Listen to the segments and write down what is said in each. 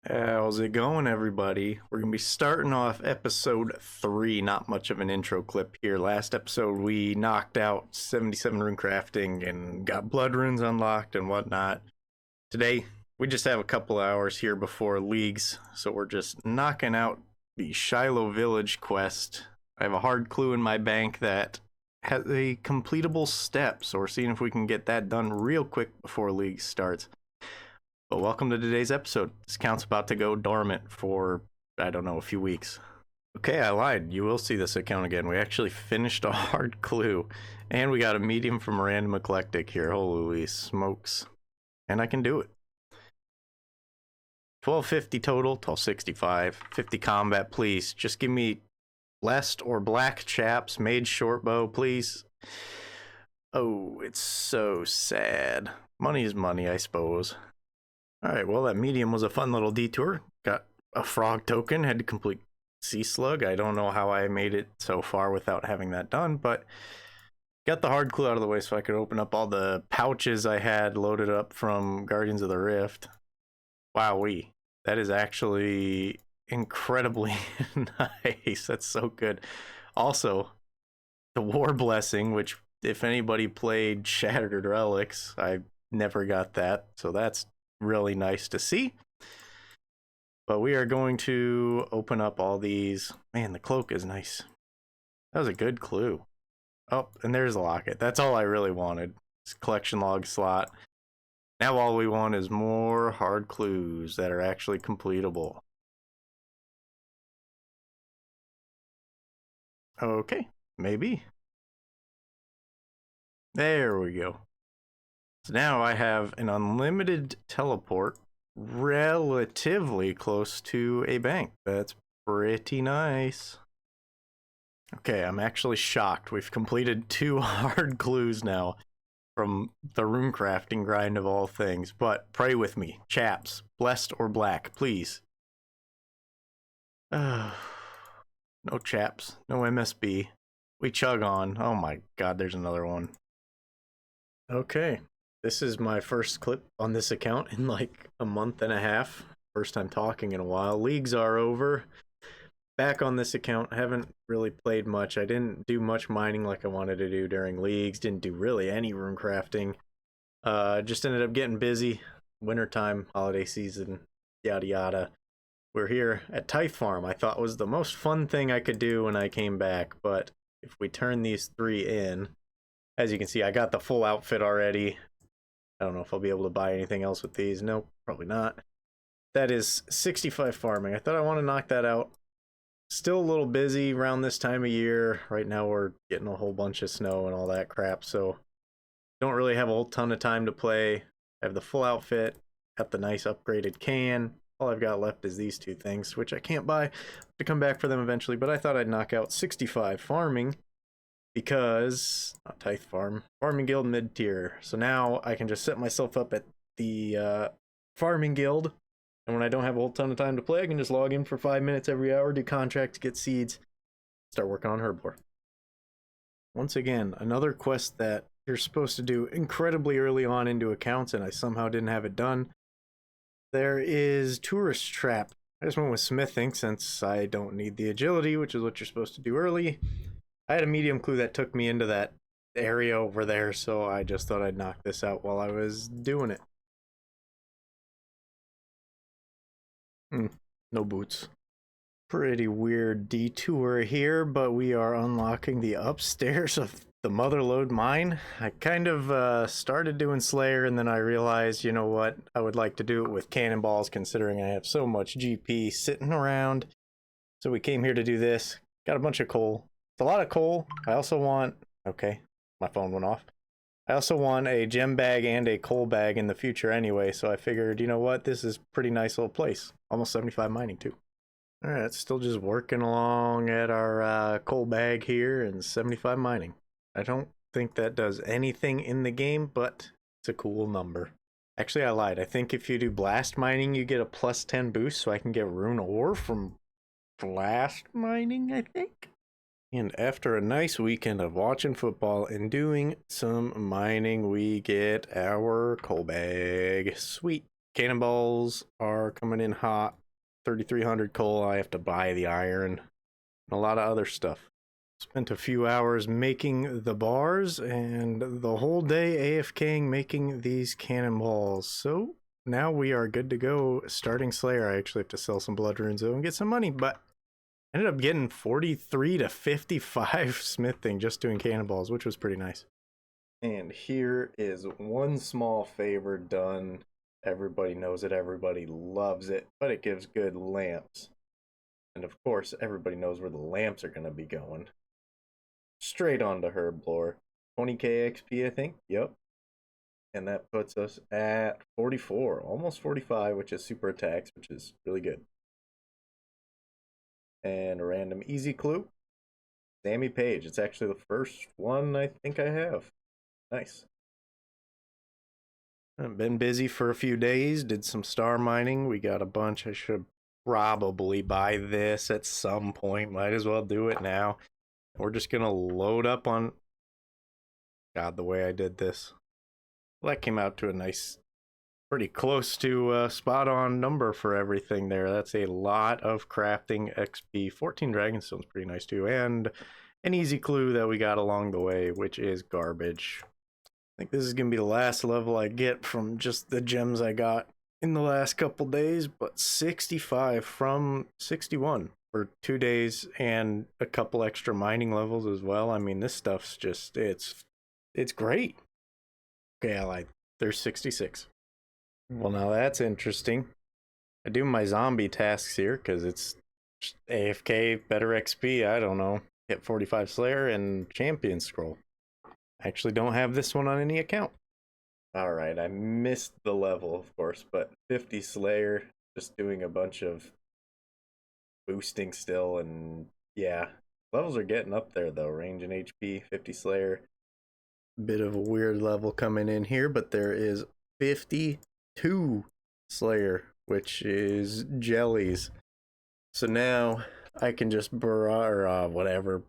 How's it going, everybody? We're going to be starting off episode 3. Not much of an intro clip here. Last episode, we knocked out 77 rune crafting and got blood runes unlocked and whatnot. Today, we just have a couple hours here before leagues, so we're just knocking out the Shiloh Village quest. I have a hard clue in my bank that has a completable step, so we're seeing if we can get that done real quick before league starts. But welcome to today's episode. This account's about to go dormant for, I don't know, a few weeks. Okay, I lied. You will see this account again. We actually finished a hard clue. And we got a medium from Random Eclectic here. Holy smokes. And I can do it. 1250 total, 1265. 50 combat, please. Just give me blessed or black chaps, mage short bow, please. Oh, it's so sad. Money is money, I suppose. Alright, well, that medium was a fun little detour. Got a frog token, had to complete Sea Slug. I don't know how I made it so far without having that done, but got the hard clue out of the way so I could open up all the pouches I had loaded up from Guardians of the Rift. Wowee. That is actually incredibly nice. That's so good. Also, the War Blessing, which if anybody played Shattered Relics, I never got that, so that's really nice to see. But we are going to open up all these. Man, the cloak is nice. That was a good clue. Oh, and there's a locket. That's all I really wanted. It's collection log slot. Now all we want is more hard clues that are actually completable. Okay, maybe. There we go. So now I have an unlimited teleport relatively close to a bank. That's pretty nice. Okay, I'm actually shocked. We've completed 2 hard clues now from the rune crafting grind of all things. But pray with me. Chaps, blessed or black, please. No chaps, no MSB. We chug on. Oh my god, there's another one. Okay. This is my first clip on this account in like a month and a half. First time talking in a while. Leagues are over. Back on this account, haven't really played much. I didn't do much mining like I wanted to do during leagues. Didn't do really any rune crafting. Just ended up getting busy. Wintertime, holiday season, yada yada. We're here at Tithe Farm. I thought was the most fun thing I could do when I came back. But if we turn these 3 in, as you can see, I got the full outfit already. I don't know if I'll be able to buy anything else with these. Nope, probably not. That is 65 farming. I thought I want to knock that out. Still a little busy around this time of year. Right now we're getting a whole bunch of snow and all that crap, so don't really have a whole ton of time to play. I have the full outfit, got the nice upgraded can. All I've got left is these 2 things, which I can't buy to come back for them eventually, but I thought I'd knock out 65 farming. Because, not Tithe Farm, Farming Guild mid-tier. So now I can just set myself up at the Farming Guild. And when I don't have a whole ton of time to play, I can just log in for 5 minutes every hour, do contracts, get seeds, start working on Herbivore. Once again, another quest that you're supposed to do incredibly early on into accounts, and I somehow didn't have it done. There is Tourist Trap. I just went with Smithing since I don't need the agility, which is what you're supposed to do early. I had a medium clue that took me into that area over there, so I just thought I'd knock this out while I was doing it. No boots. Pretty weird detour here, but we are unlocking the upstairs of the Motherlode mine. I kind of started doing Slayer, and then I realized, you know what, I would like to do it with cannonballs, considering I have so much GP sitting around. So we came here to do this. Got a bunch of coal. It's a lot of coal. I also want... Okay, my phone went off. I also want a gem bag and a coal bag in the future anyway, so I figured, you know what, this is a pretty nice little place. Almost 75 mining, too. Alright, still just working along at our coal bag here and 75 mining. I don't think that does anything in the game, but it's a cool number. Actually, I lied. I think if you do blast mining, you get a plus 10 boost, so I can get rune ore from blast mining, I think? And after a nice weekend of watching football and doing some mining, we get our coal bag. Sweet. Cannonballs are coming in hot. 3,300 coal. I have to buy the iron and a lot of other stuff. Spent a few hours making the bars and the whole day AFKing making these cannonballs. So now we are good to go starting Slayer. I actually have to sell some blood runes though and get some money, but I ended up getting 43 to 55 smithing just doing cannonballs, which was pretty nice. And here is one small favor done. Everybody knows it, everybody loves it, but it gives good lamps. And of course, everybody knows where the lamps are going to be going. Straight onto Herblore. 20k XP, I think. Yep. And that puts us at 44, almost 45, which is super attacks, which is really good. And a random easy clue. Sammy Page. It's actually the first one I think I have. Nice. I've been busy for a few days. Did some star mining. We got a bunch. I should probably buy this at some point. Might as well do it now. We're just gonna load up on... God, the way I did this. Well, that came out to a nice, pretty close to spot on number for everything there. That's a lot of crafting XP. 14 Dragonstone's pretty nice too. And an easy clue that we got along the way, which is garbage. I think this is gonna be the last level I get from just the gems I got in the last couple days, but 65 from 61 for 2 days and a couple extra mining levels as well. I mean, this stuff's just, it's great. Okay, I lied. There's 66. Well, now that's interesting. I do my zombie tasks here because it's AFK, better XP, I don't know. Hit 45 Slayer and Champion Scroll. I actually don't have this one on any account. Alright, I missed the level, of course, but 50 Slayer, just doing a bunch of boosting still, and yeah. Levels are getting up there, though. Range and HP, 50 Slayer. Bit of a weird level coming in here, but there is 52 Slayer, which is jellies. So now I can just whatever.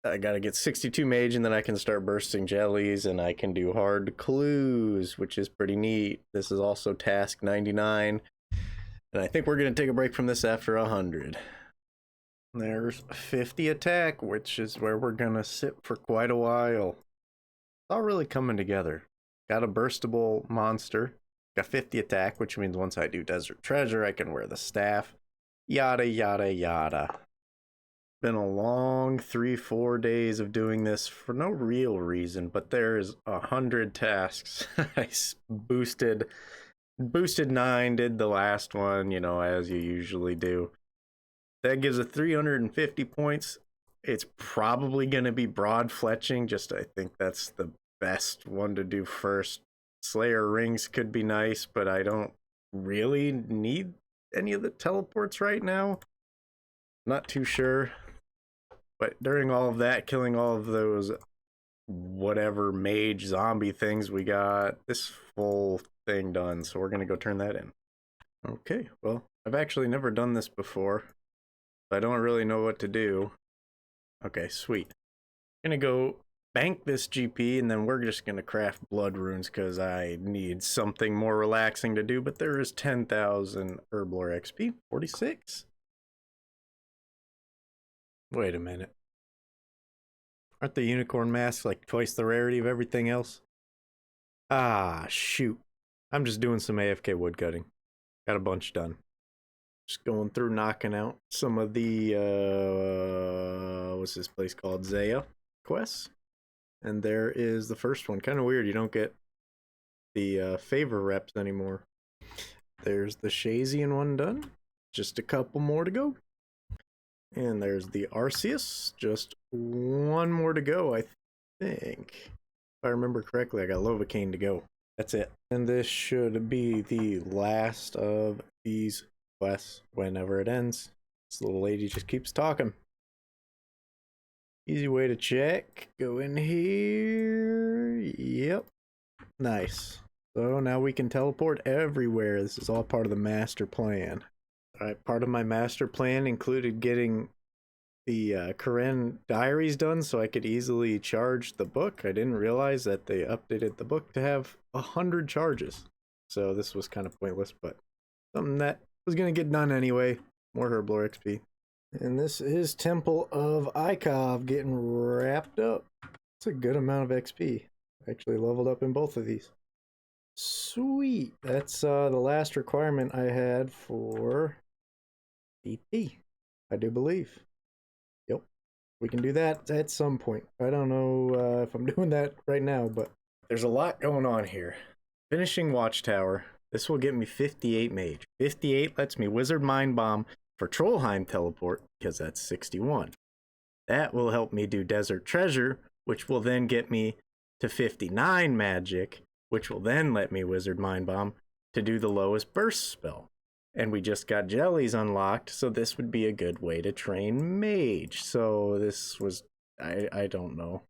I gotta get 62 mage and then I can start bursting jellies and I can do hard clues, which is pretty neat. This is also task 99. And I think we're gonna take a break from this after 100. There's 50 attack, which is where we're gonna sit for quite a while. It's all really coming together. Got a burstable monster. Got 50 attack, which means once I do Desert Treasure, I can wear the staff. Yada, yada, yada. Been a long 3-4 days of doing this for no real reason, but there's 100 tasks. I boosted 9, did the last one, you know, as you usually do. That gives a 350 points. It's probably going to be broad fletching, just I think that's the best one to do first. Slayer rings could be nice, but I don't really need any of the teleports right now. Not too sure. But during all of that, killing all of those whatever mage zombie things, we got this full thing done. So we're going to go turn that in. Okay, well, I've actually never done this before. I don't really know what to do. Okay, sweet. I'm going to go bank this GP and then we're just going to craft blood runes because I need something more relaxing to do. But there is 10,000 Herblore XP, 46. Wait a minute. Aren't the unicorn masks like twice the rarity of everything else? Ah, shoot. I'm just doing some AFK woodcutting. Got a bunch done. Just going through knocking out some of the, what's this place called? Zaya quests. And there is the first one. Kind of weird. You don't get the favor reps anymore. There's the Shazian one done. Just a couple more to go. And there's the Arceus. Just one more to go, I think. If I remember correctly, I got Lovacaine to go. That's it. And this should be the last of these quests whenever it ends. This little lady just keeps talking. Easy way to check. Go in here. Yep. Nice. So now we can teleport everywhere. This is all part of the master plan. Alright, part of my master plan included getting the Karen diaries done so I could easily charge the book. I didn't realize that they updated the book to have 100 charges. so this was kind of pointless, but something that was going to get done anyway. More Herblore XP. And this is Temple of Ikov getting wrapped up. It's a good amount of XP. Actually leveled up in both of these. Sweet. That's the last requirement I had for DT, I do believe. Yep. We can do that at some point. I don't know if I'm doing that right now, but there's a lot going on here. Finishing Watchtower. This will get me 58 mage. 58 lets me Wizard Mind Bomb for Trollheim teleport, because that's 61. That will help me do Desert Treasure, which will then get me to 59 magic, which will then let me Wizard Mind Bomb to do the lowest burst spell. And we just got jellies unlocked, so this would be a good way to train mage. So this was, I don't know.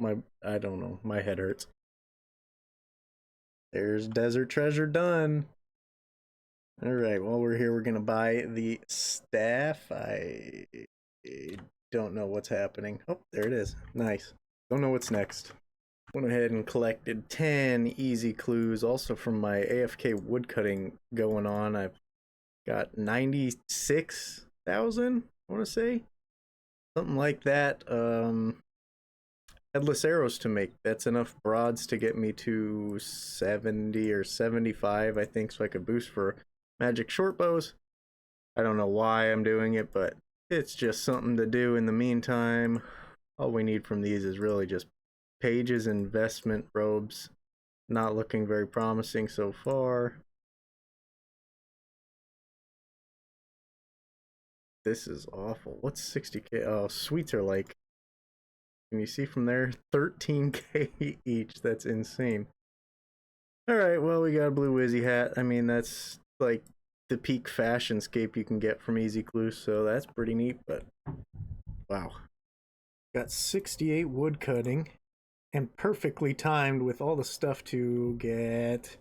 I don't know. My head hurts. There's Desert Treasure done. Alright, while we're here, we're going to buy the staff. I don't know what's happening. Oh, there it is. Nice. Don't know what's next. Went ahead and collected 10 easy clues. Also from my AFK woodcutting going on, I've got 96,000, I want to say. Something like that. Headless arrows to make. That's enough broads to get me to 70 or 75, I think, so I could boost for magic short bows. I don't know why I'm doing it, but it's just something to do in the meantime. All we need from these is really just pages, investment robes. Not looking very promising so far. This is awful. What's 60k? Oh, sweets are like, can you see from there? 13k each. That's insane. Alright, well, we got a blue Wizzy hat. I mean, that's like the peak fashion scape you can get from Easy Clues, so that's pretty neat, but wow. Got 68 wood cutting and perfectly timed with all the stuff to get.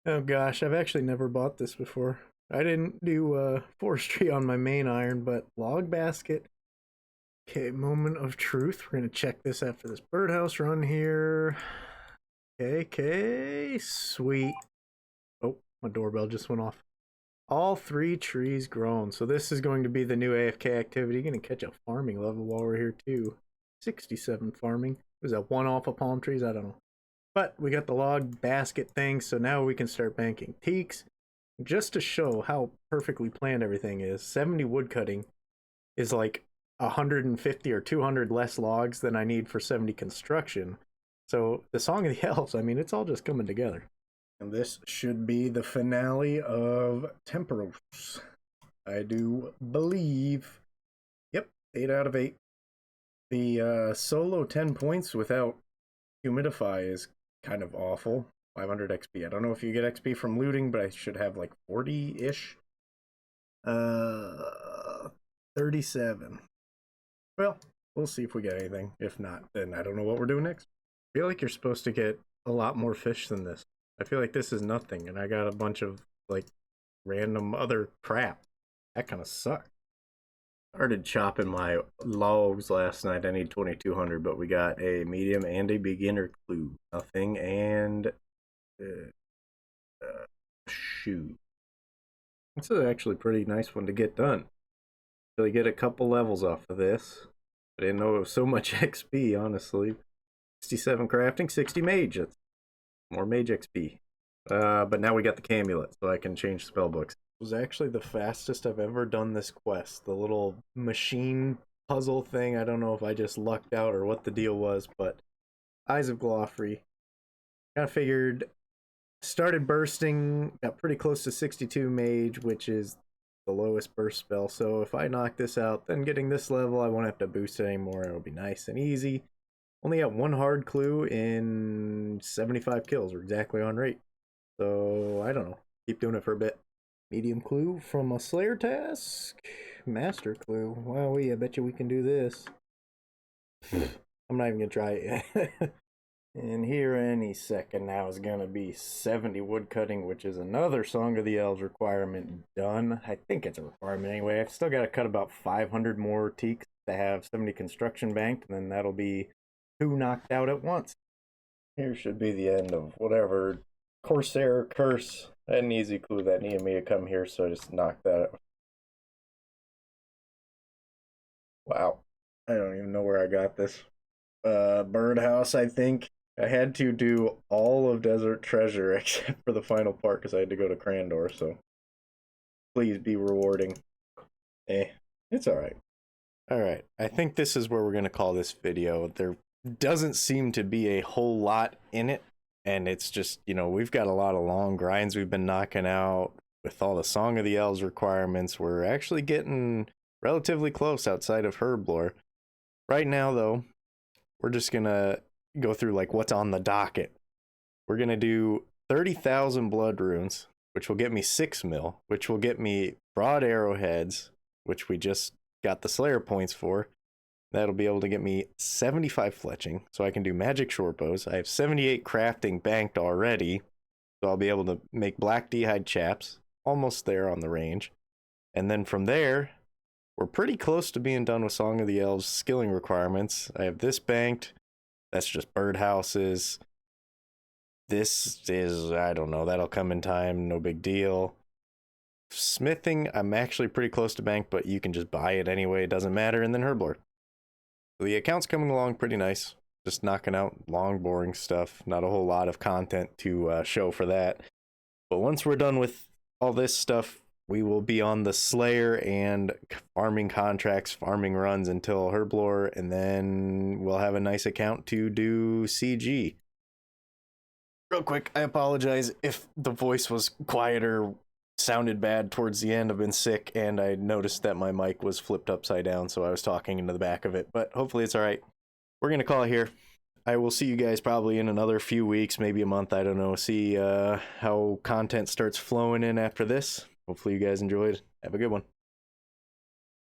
Oh gosh, I've actually never bought this before. I didn't do forestry on my main iron, but log basket. Okay, moment of truth. We're gonna check this after this birdhouse run here. Okay, sweet. Oh, my doorbell just went off. All 3 trees grown. So this is going to be the new AFK activity. Gonna catch a farming level while we're here too. 67 farming. Was that one off of palm trees? I don't know. But we got the log basket thing, so now we can start banking teaks. Just to show how perfectly planned everything is, 70 wood cutting is like 150 or 200 less logs than I need for 70 construction. So the Song of the Elves, I mean, it's all just coming together. And this should be the finale of Tempoross, I do believe. Yep, 8 out of 8. The solo 10 points without Humidify is kind of awful. 500 XP. I don't know if you get XP from looting, but I should have like 40-ish. 37. Well, we'll see if we get anything. If not, then I don't know what we're doing next. I feel like you're supposed to get a lot more fish than this. I feel like this is nothing, and I got a bunch of, like, random other crap. That kind of sucks. Started chopping my logs last night. I need 2,200, but we got a medium and a beginner clue. Nothing, and... shoot. This is actually a pretty nice one to get done. Really get a couple levels off of this. I didn't know it was so much XP, honestly. 67 crafting, 60 mage. That's more mage XP. But now we got the Camulet, so I can change spellbooks. It was actually the fastest I've ever done this quest. The little machine puzzle thing. I don't know if I just lucked out or what the deal was, but Eyes of Glofrey. Kind of figured, started bursting, got pretty close to 62 mage, which is the lowest burst spell. So if I knock this out, then getting this level, I won't have to boost it anymore. It'll be nice and easy. Only got 1 hard clue in 75 kills. We're exactly on rate. So, I don't know. Keep doing it for a bit. Medium clue from a Slayer task. Master clue. Wow, I bet you we can do this. I'm not even going to try it yet. And here any second now is going to be 70 woodcutting, which is another Song of the Elves requirement done. I think it's a requirement anyway. I've still got to cut about 500 more teaks to have 70 construction banked, and then that'll be 2 knocked out at once. Here should be the end of whatever Corsair curse I had an easy clue that needed me to come here, so I just knocked that out. Wow. I don't even know where I got this. Birdhouse, I think. I had to do all of Desert Treasure except for the final part because I had to go to Crandor, so please be rewarding. It's alright. Alright, I think this is where we're going to call this video. There doesn't seem to be a whole lot in it, and it's just, you know, we've got a lot of long grinds we've been knocking out with all the Song of the Elves requirements. We're actually getting relatively close outside of Herblore. Right now, though, we're just going to go through like what's on the docket. We're going to do 30,000 blood runes, which will get me 6 mil, which will get me broad arrowheads, which we just got the Slayer points for. That'll be able to get me 75 fletching, so I can do magic short bows. I have 78 crafting banked already, so I'll be able to make black d'hide chaps, almost there on the range. And then from there, we're pretty close to being done with Song of the Elves skilling requirements. I have this banked. That's just birdhouses. This is, I don't know, that'll come in time, no big deal. Smithing, I'm actually pretty close to bank, but you can just buy it anyway, it doesn't matter. And then Herblore. So the account's coming along pretty nice. Just knocking out long, boring stuff. Not a whole lot of content to show for that. But once we're done with all this stuff, we will be on the Slayer and farming contracts, farming runs until Herblore, and then we'll have a nice account to do CG. Real quick, I apologize if the voice was quieter, sounded bad towards the end. I've been sick, and I noticed that my mic was flipped upside down, so I was talking into the back of it, but hopefully it's all right. We're going to call it here. I will see you guys probably in another few weeks, maybe a month, I don't know. See how content starts flowing in after this. Hopefully you guys enjoyed. Have a good one.